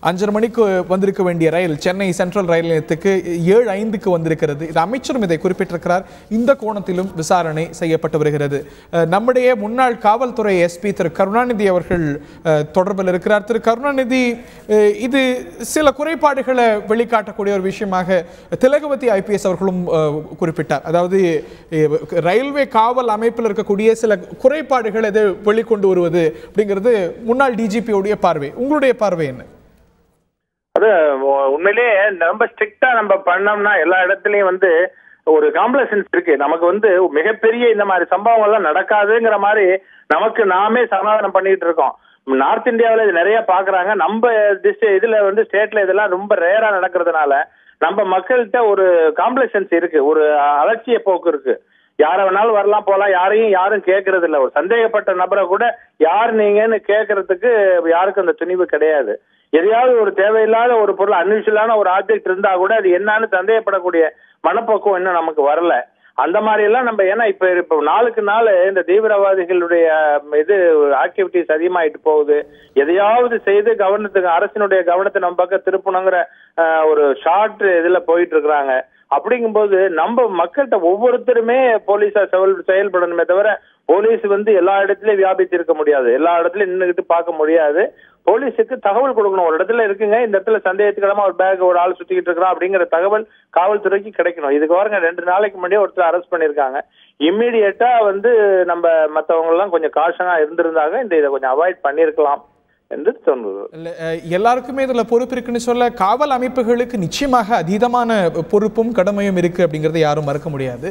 5:30 மணிக்கு வந்திருக்க வேண்டிய ரயில் சென்னை சென்ட்ரல் ரயில் நிலையத்துக்கு 7:05க்கு வந்திருக்கிறது. இது அமைச்சரும் இதை குறிப்பிட்டிருக்கிறார். இந்த கோணத்திலும் விசாரணை செய்யப்பட்டு வருகிறது. நம்முடைய முன்னாள் காவல்துறை எஸ்பி திரு கருணாநிதி அவர்கள் தொடர்பில் இருக்கிறார். திரு கருணாநிதி, இது சில குறைபாடுகளை வெளிக்காட்டக்கூடிய ஒரு விஷயமாக திலகவதி ஐபிஎஸ் அவர்களும் குறிப்பிட்டார். அதாவது ரயில்வே காவல் அமைப்பில் இருக்கக்கூடிய சில குறைபாடுகள் எதை வெளிக்கொண்டு வருவது அப்படிங்கிறது முன்னாள் டிஜிபியோடைய பார்வை. உங்களுடைய பார்வை என்ன? அது உண்மையிலேயே ரொம்ப ஸ்ட்ரிக்டா நம்ம பண்ணோம்னா எல்லா இடத்துலயும் ஒரு காம்ப்ளசன்ஸ் இருக்கு. நமக்கு மிகப்பெரிய இந்த மாதிரி சம்பவங்கள்லாம் நடக்காதுங்கிற மாதிரி நமக்கு நாமே சமாதானம் பண்ணிட்டு இருக்கோம். நார்த் இந்தியாவில் இது நிறைய பாக்குறாங்க. நம்ம இதுல ஸ்டேட்ல இதெல்லாம் ரொம்ப ரேரா நடக்கிறதுனால நம்ம மக்கள்கிட்ட ஒரு காம்ப்ளசன்ஸ் இருக்கு, ஒரு அலட்சிய போக்கு இருக்கு. யார வேணாலும் வரலாம் போலாம், யாரும் கேட்கறது இல்ல. ஒரு சந்தேகப்பட்ட நபரை கூட யார் நீங்கன்னு கேட்கறதுக்கு யாருக்கும் அந்த துணிவு கிடையாது. எதையாவது ஒரு தேவையில்லாத ஒரு பொருள், அன்யூஷுவலான ஒரு ஆப்ஜெக்ட் இருந்தா கூட அது என்னன்னு சந்தேகப்படக்கூடிய மனப்போக்கம் இன்னும் நமக்கு வரல. அந்த மாதிரி எல்லாம் நம்ம ஏன்னா இப்ப நாளுக்கு நாள் இந்த தீவிரவாதிகளுடைய ஆக்டிவிட்டிஸ் அதிகமாயிட்டு போகுது. எதையாவது செய்து அரசினுடைய கவனத்தை நம்ம பக்கம் திருப்பணுங்கிற ஒரு ஷார்ட் இதுல போயிட்டு இருக்கிறாங்க. அப்படிங்கும்போது நம்ம மக்கள்கிட்ட ஒவ்வொருத்தருமே போலீஸா செயல்படணுமே தவிர போலீஸ் எல்லா இடத்துலயும் வியாபித்து இருக்க முடியாது, எல்லா இடத்துலயும் நின்றுகிட்டு பார்க்க முடியாது. போலீஸுக்கு தகவல் கொடுக்கணும். ஒரு இடத்துல இருக்குங்க, இந்த இடத்துல சந்தேகத்துக்கிடமா ஒரு பேக் ஒரு ஆள் சுத்திக்கிட்டு இருக்கிறான் அப்படிங்கிற தகவல் காவல்துறைக்கு கிடைக்கணும். இதுக்கு பாருங்க 2 நாளைக்கு முன்னாடியே ஒருத்தர் அரெஸ்ட் பண்ணிருக்காங்க. இம்மீடியட்டா நம்ம மத்தவங்க எல்லாம் கொஞ்சம் காஷனா இருந்திருந்தாங்க, இதை கொஞ்சம் அவாய்ட் பண்ணிருக்கலாம் என்று தோன்றுது. எல்லாருக்குமே இதுல பொறுப்பு இருக்குன்னு சொல்ல, காவல் அமைப்புகளுக்கு நிச்சயமாக அதீதமான பொறுப்பும் கடமையும் இருக்கு அப்படிங்கறத யாரும் மறுக்க முடியாது.